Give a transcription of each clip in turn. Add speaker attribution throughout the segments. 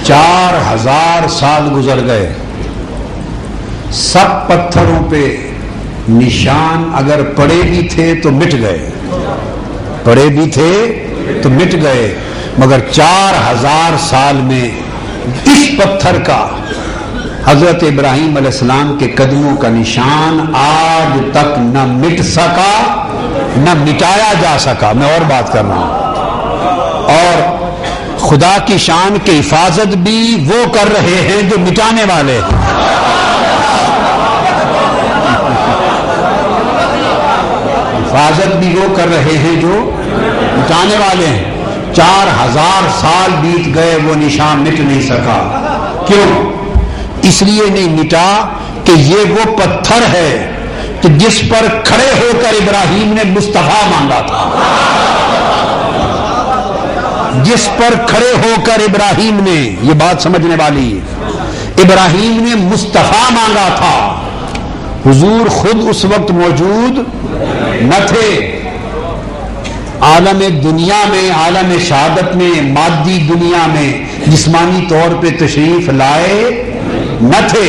Speaker 1: 4000 سال گزر گئے، سب پتھروں پہ نشان اگر پڑے بھی تھے تو مٹ گئے، پڑے بھی تھے تو مٹ گئے، مگر 4000 سال میں اس پتھر کا، حضرت ابراہیم علیہ السلام کے قدموں کا نشان آج تک نہ مٹ سکا نہ مٹایا جا سکا۔ میں اور بات کر رہا ہوں، اور خدا کی شان کی حفاظت بھی وہ کر رہے ہیں جو مٹانے والے ہیں۔ حفاظت بھی وہ کر رہے ہیں جو مٹانے والے ہیں۔ 4000 سال بیت گئے، وہ نشان مٹ نہیں سکا۔ کیوں؟ اس لیے نہیں مٹا کہ یہ وہ پتھر ہے کہ جس پر کھڑے ہو کر ابراہیم نے مصطفیٰ مانگا تھا، جس پر کھڑے ہو کر ابراہیم نے، یہ بات سمجھنے والی ہے، ابراہیم نے مصطفیٰ مانگا تھا۔ حضور خود اس وقت موجود نہ تھے، عالم دنیا میں، عالم شہادت میں، مادی دنیا میں جسمانی طور پہ تشریف لائے نہ تھے۔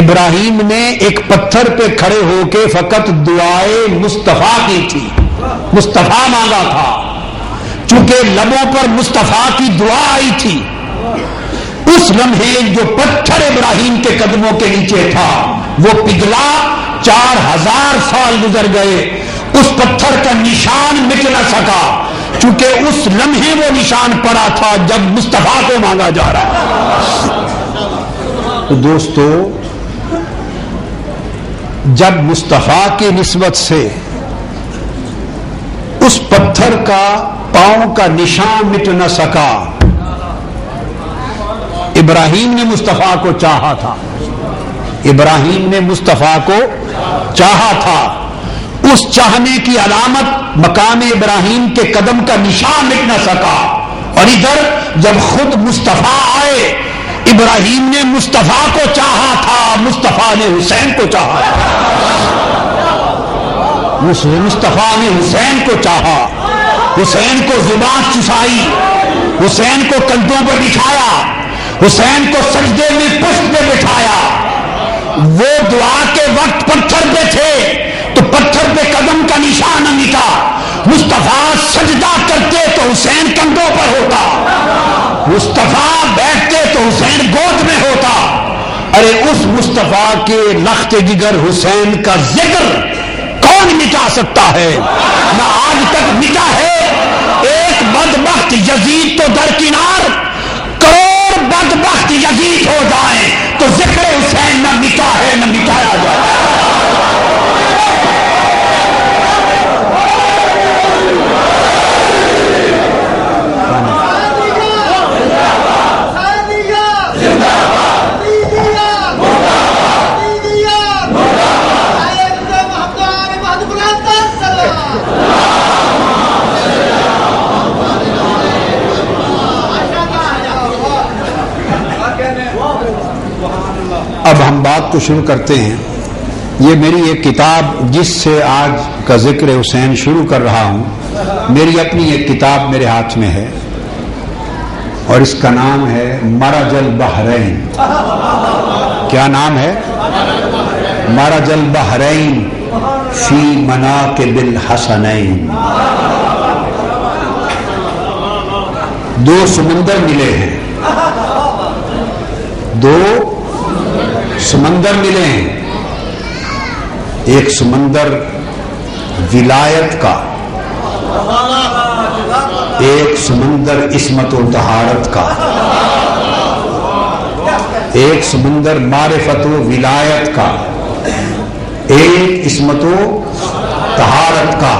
Speaker 1: ابراہیم نے ایک پتھر پہ کھڑے ہو کے فقط دعائے مصطفیٰ کی تھی، مصطفیٰ مانگا تھا، چونکہ لبوں پر مصطفیٰ کی دعا آئی تھی۔ اس لمحے جو پتھر ابراہیم کے قدموں کے نیچے تھا وہ پگھلا، 4000 سال گزر گئے، اس پتھر کا نشان مٹ نہ سکا، چونکہ اس لمحے وہ نشان پڑا تھا جب مصطفیٰ کو مانگا جا رہا ہے۔ تو دوستو، جب مصطفیٰ کی نسبت سے اس پتھر کا پاؤں کا نشان مٹ نہ سکا، ابراہیم نے مصطفیٰ کو چاہا تھا، ابراہیم نے مصطفیٰ کو چاہا تھا، اس چاہنے کی علامت مقام ابراہیم کے قدم کا نشان مٹ نہ سکا۔ اور ادھر جب خود مصطفیٰ آئے، ابراہیم نے مصطفیٰ کو چاہا تھا، مصطفیٰ نے حسین کو چاہا تھا، مصطفیٰ نے حسین کو چاہا، حسین کو زبان چسائی، حسین کو کندھوں پر بٹھایا، حسین کو سجدے میں پشت پہ بٹھایا۔ وہ دعا کے وقت پتھر پہ تھے تو پتھر پہ قدم کا نشان نہ مٹا، مصطفیٰ سجدہ کرتے تو حسین کندھوں پر ہوتا، مصطفیٰ بیٹھتے تو حسین گود میں ہوتا۔ ارے اس مصطفیٰ کے لخت جگر حسین کا ذکر کون مٹا سکتا ہے؟ نہ آج تک مٹا ہے۔ ایک بدبخت یزید تو درکنار، کروڑ بدبخت یزید ہو جائیں تو ذکر حسین نہ مٹا ہے نہ مٹایا جائے۔ اب ہم بات کو شروع کرتے ہیں۔ یہ میری ایک کتاب جس سے آج کا ذکر حسین شروع کر رہا ہوں، میری اپنی ایک کتاب میرے ہاتھ میں ہے اور اس کا نام ہے مرج البحرین۔ کیا نام ہے؟ مرج البحرین فی مناقب الحسنین۔ دو سمندر ملے ہیں، دو سمندر ملے ہیں، ایک سمندر ولایت کا، ایک سمندر عصمت و طہارت کا، ایک سمندر معرفت و ولایت کا، ایک عصمت و طہارت کا۔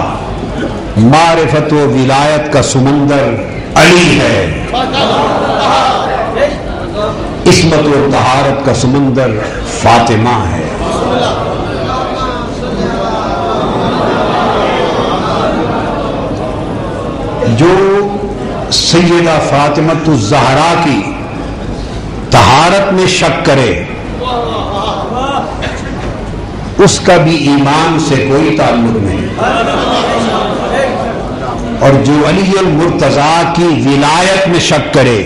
Speaker 1: معرفت و ولایت کا سمندر علی ہے، عصمت و طہارت کا سمندر فاطمہ ہے۔ جو سیدہ فاطمۃ الزہرا کی طہارت میں شک کرے اس کا بھی ایمان سے کوئی تعلق نہیں۔ اور جو علی المرتضیٰ کی ولایت میں شک کرے،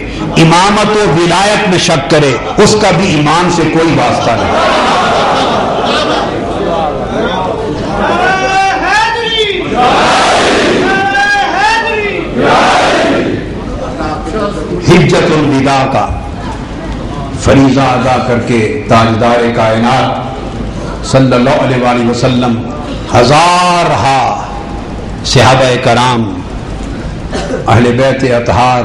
Speaker 1: امامت و ولایت میں شک کرے، اس کا بھی ایمان سے کوئی واسطہ نہیں۔ حجت الوداع کا فریضہ ادا کر کے تاجدار کائنات صلی اللہ علیہ وآلہ وسلم ہزارہا صحابہ کرام، اہل بیت اطہار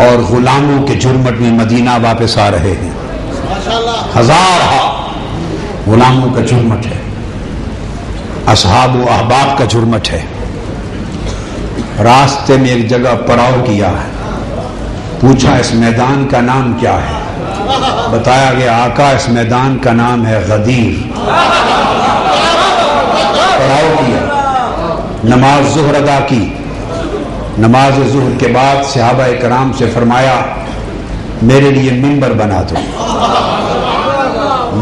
Speaker 1: اور غلاموں کے جرمٹ میں مدینہ واپس آ رہے ہیں۔ ہزارہا غلاموں کا جرمٹ ہے، اصحاب و احباب کا جرمٹ ہے۔ راستے میں ایک جگہ پڑاؤ کیا ہے، پوچھا اس میدان کا نام کیا ہے؟ بتایا گیا آقا اس میدان کا نام ہے غدیر۔ پڑاؤ کیا، نماز ظہر ادا کی، نماز ظہر کے بعد صحابہ کرام سے فرمایا میرے لیے منبر بنا دو۔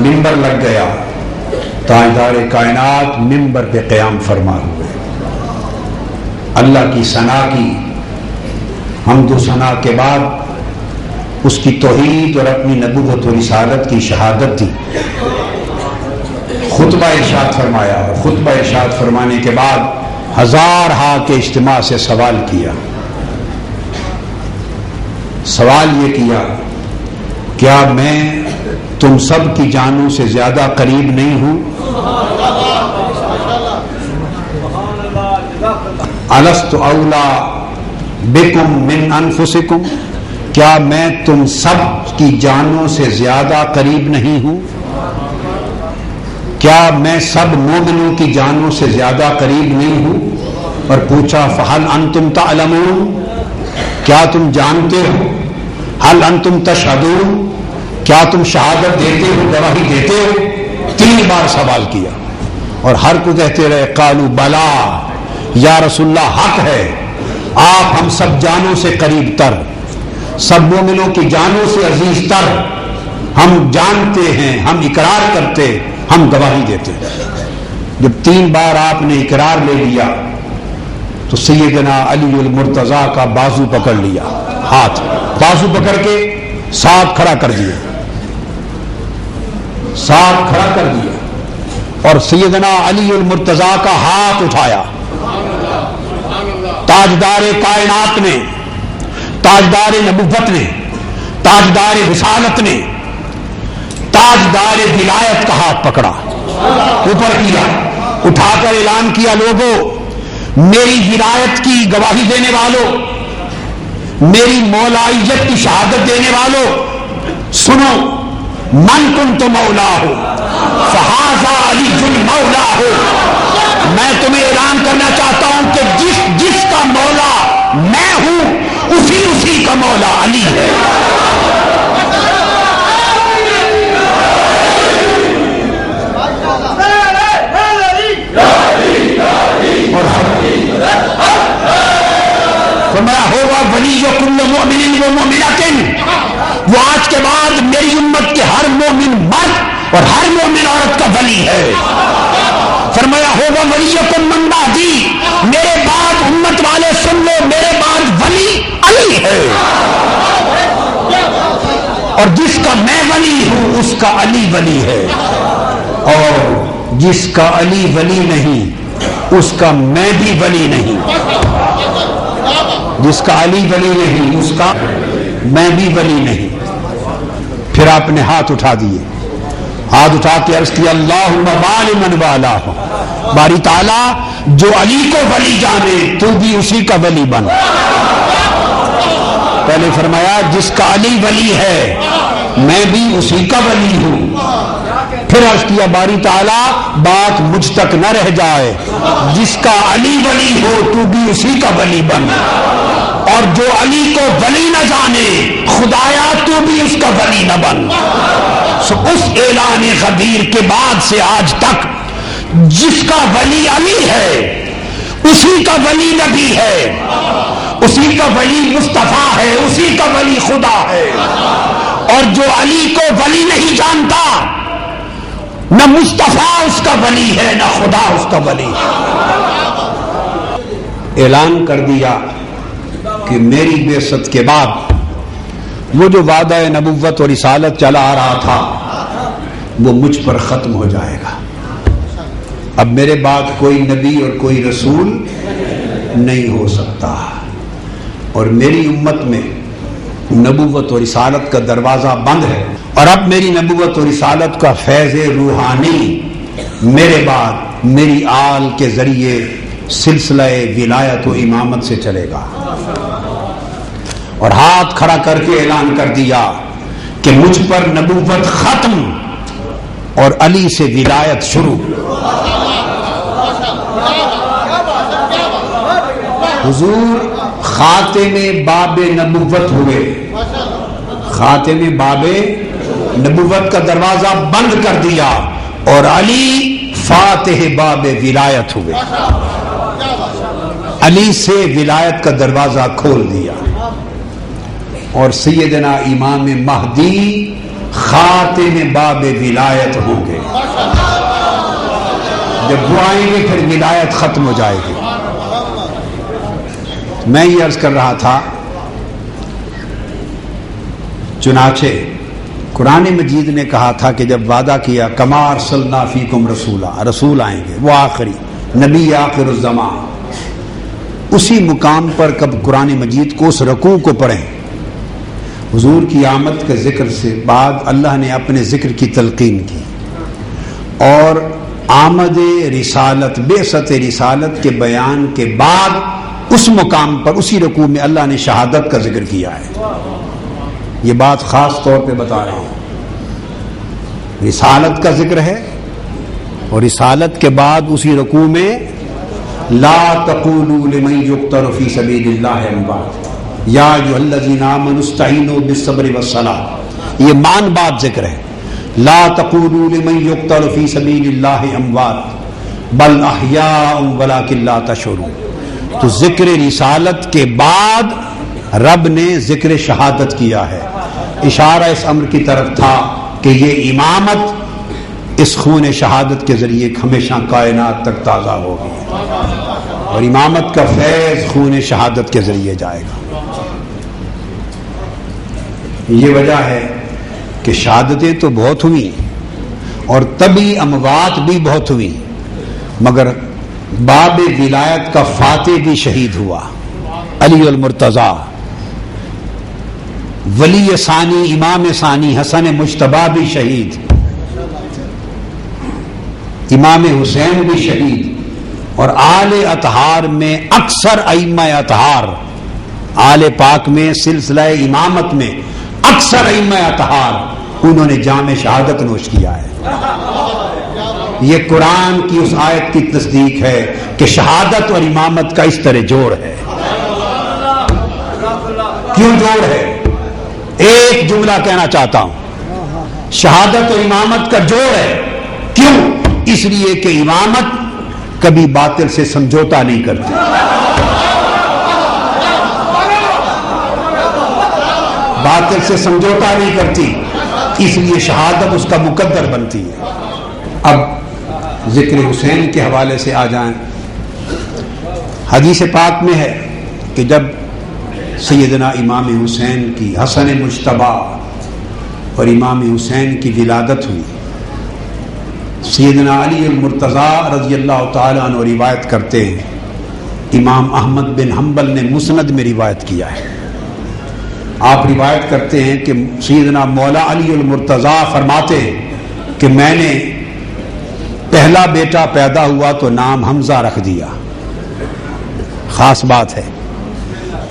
Speaker 1: منبر لگ گیا، تاجدار کائنات منبر پہ قیام فرما ہوئے، اللہ کی ثنا کی، حمد و ثنا کے بعد اس کی توحید اور اپنی نبوت و رسالت کی شہادت دی، خطبہ ارشاد فرمایا، اور خطبہ ارشاد فرمانے کے بعد ہزارہا کے اجتماع سے سوال کیا۔ سوال یہ کیا، کیا میں تم سب کی جانوں سے زیادہ قریب نہیں ہوں؟ الست اولا بکم من انفسکم، کیا میں تم سب کی جانوں سے زیادہ قریب نہیں ہوں؟ کیا میں سب مومنوں کی جانوں سے زیادہ قریب نہیں ہوں؟ اور پوچھا فہل انتم تعلمون، کیا تم جانتے ہو؟ ہل انتم تشہدون، کیا تم شہادت دیتے ہو، گواہی دیتے ہو؟ 3 بار سوال کیا، اور ہر کو کہتے رہے قالوا بلا یا رسول اللہ، حق ہے، آپ ہم سب جانوں سے قریب تر، سب مومنوں کی جانوں سے عزیز تر، ہم جانتے ہیں، ہم اقرار کرتے، ہم گواہی دیتے۔ جب 3 بار آپ نے اقرار لے لیا تو سیدنا علی المرتضیٰ کا بازو پکڑ لیا، ہاتھ بازو پکڑ کے ساتھ کھڑا کر دیا، ساتھ کھڑا کر دیا، اور سیدنا علی المرتضیٰ کا ہاتھ اٹھایا۔ تاجدار کائنات نے، تاجدار نبوت نے، تاجدار رسالت نے تاجدار ولایت کا ہاتھ پکڑا، اوپر کیا، اٹھا کر اعلان کیا لوگوں، میری ولایت کی گواہی دینے والوں، میری مولائیت کی شہادت دینے والوں، سنو، من کنت مولاہ فہذا علی مولاہ، میں تمہیں اعلان کرنا چاہتا ہوں کہ جس کا مولا میں ہوں اسی کا مولا علی ہے۔ فرمایا ہوگا ولی کل مؤمن و مؤمنۃ، وہ آج کے بعد میری امت کے ہر مومن مرد اور ہر مومن عورت کا ولی ہے۔ فرمایا ہوگا ولیکم من بعدی، میرے بعد امت والے سن لو، میرے بعد ولی علی ہے، اور جس کا میں ولی ہوں اس کا علی ولی ہے، اور جس کا علی ولی نہیں اس کا میں بھی ولی نہیں، جس کا علی ولی نہیں اس کا میں بھی ولی نہیں۔ پھر آپ نے ہاتھ اٹھا دیے، ہاتھ اٹھا کے عرض کیا اللہم والی من والاہ، باری تعالی جو علی کو ولی جانے تو بھی اسی کا ولی بن۔ پہلے فرمایا جس کا علی ولی ہے میں بھی اسی کا ولی ہوں، پھر عرض کیا باری تعالی بات مجھ تک نہ رہ جائے، جس کا علی ولی ہو تو بھی اسی کا ولی بن، اور جو علی کو ولی نہ جانے خدایا تو بھی اس کا ولی نہ بن۔ اس اعلان غدیر کے بعد سے آج تک جس کا ولی علی ہے اسی کا ولی نبی ہے، اسی کا ولی مصطفیٰ ہے، اسی کا ولی خدا ہے، اور جو علی کو ولی نہیں جانتا نہ مصطفیٰ اس کا ولی ہے نہ خدا اس کا ولی ہے۔ اعلان کر دیا کہ میری بعثت کے بعد وہ جو وعدہ نبوت اور رسالت چلا آ رہا تھا وہ مجھ پر ختم ہو جائے گا. اب میرے بعد کوئی نبی اور کوئی رسول نہیں ہو سکتا، اور میری امت میں نبوت اور رسالت کا دروازہ بند ہے، اور اب میری نبوت اور رسالت کا فیض روحانی میرے بعد میری آل کے ذریعے سلسلہ ولایت و امامت سے چلے گا. اور ہاتھ کھڑا کر کے اعلان کر دیا کہ مجھ پر نبوت ختم اور علی سے ولایت شروع. حضور خاتم باب نبوت ہوئے، خاتم باب نبوت کا دروازہ بند کر دیا، اور علی فاتح باب ولایت ہوئے، علی سے ولایت کا دروازہ کھول دیا. اور سیدنا امام مہدی خاتم باب ولایت ہوں گے. جب وہ آئیں گے پھر ولایت ختم ہو جائے گی. میں یہ عرض کر رہا تھا، چنانچہ قرآن مجید نے کہا تھا کہ جب وعدہ کیا کما ارسلنا فیکم رسولا، رسول آئیں گے، وہ آخری نبی آخر الزمان، اسی مقام پر کب قرآن مجید کو اس رکوع کو پڑھیں، حضور کی آمد کے ذکر سے بعد اللہ نے اپنے ذکر کی تلقین کی، اور آمد رسالت بعثت رسالت کے بیان کے بعد اس مقام پر اسی رکوع میں اللہ نے شہادت کا ذکر کیا ہے. یہ بات خاص طور پہ بتا رہا ہوں، رسالت کا ذکر ہے، اور رسالت کے بعد اسی رکوع میں لا تقولوا لمن يقتل في سبيل الله اموات یا ایھا الذین آمنوا استعینوا بالصبر والصلاۃ. یہ مان بات ذکر ہے. لا تقولوا لمن يقتل في سبيل الله اموات بل احیاء ولکن لا تشعرون. تو ذکر رسالت کے بعد رب نے ذکر شہادت کیا ہے. اشارہ اس امر کی طرف تھا کہ یہ امامت اس خون شہادت کے ذریعے ہمیشہ کائنات تک تازہ ہوگی، اور امامت کا فیض خون شہادت کے ذریعے جائے گا. یہ وجہ ہے کہ شہادتیں تو بہت ہوئی اور طبی اموات بھی بہت ہوئی، مگر باب ولایت کا فاتح بھی شہید ہوا، علی المرتضیٰ، ولی ثانی امام ثانی حسن مجتبیٰ بھی شہید، امام حسین بھی شہید، اور آل اطہار میں اکثر ائمہ اطہار، آل پاک میں سلسلہ امامت میں اکثر ائمہ اطہار انہوں نے جام شہادت نوش کیا ہے. یہ قرآن کی اس آیت کی تصدیق ہے کہ شہادت اور امامت کا اس طرح جوڑ ہے. کیوں جوڑ ہے؟ ایک جملہ کہنا چاہتا ہوں، شہادت اور امامت کا جوڑ ہے. کیوں؟ اس لیے کہ امامت کبھی باطل سے سمجھوتا نہیں کرتی، باطل سے سمجھوتا نہیں کرتی، اس لیے شہادت اس کا مقدر بنتی ہے. اب ذکر حسین کے حوالے سے آ جائیں. حدیث پاک میں ہے کہ جب سیدنا امام حسین کی حسن مجتبیٰ اور امام حسین کی ولادت ہوئی، سیدنا علی المرتضیٰ رضی اللہ تعالیٰ عنہ روایت کرتے ہیں، امام احمد بن حنبل نے مسند میں روایت کیا ہے. آپ روایت کرتے ہیں کہ سیدنا مولا علی المرتضیٰ فرماتے ہیں کہ میں نے پہلا بیٹا پیدا ہوا تو نام حمزہ رکھ دیا، خاص بات ہے.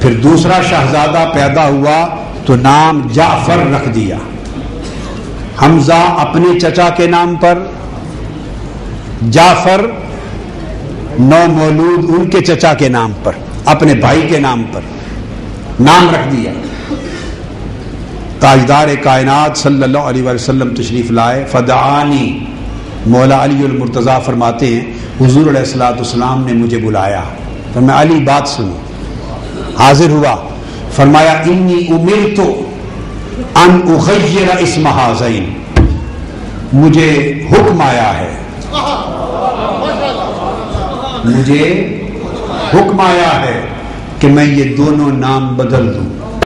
Speaker 1: پھر دوسرا شہزادہ پیدا ہوا تو نام جعفر رکھ دیا. حمزہ اپنے چچا کے نام پر، جعفر نو مولود ان کے چچا کے نام پر، اپنے بھائی کے نام پر نام رکھ دیا. تاجدار کائنات صلی اللہ علیہ وسلم تشریف لائے، فدعانی، مولا علی المرتضیٰ فرماتے ہیں حضور علیہ الصلوۃ والسلام نے مجھے بلایا، تو میں علی بات سنوں. حاضر ہوا، فرمایا انی امرت ان اغیر اسم ہذین، مجھے حکم آیا ہے، مجھے حکم آیا ہے کہ میں یہ دونوں نام بدل دوں.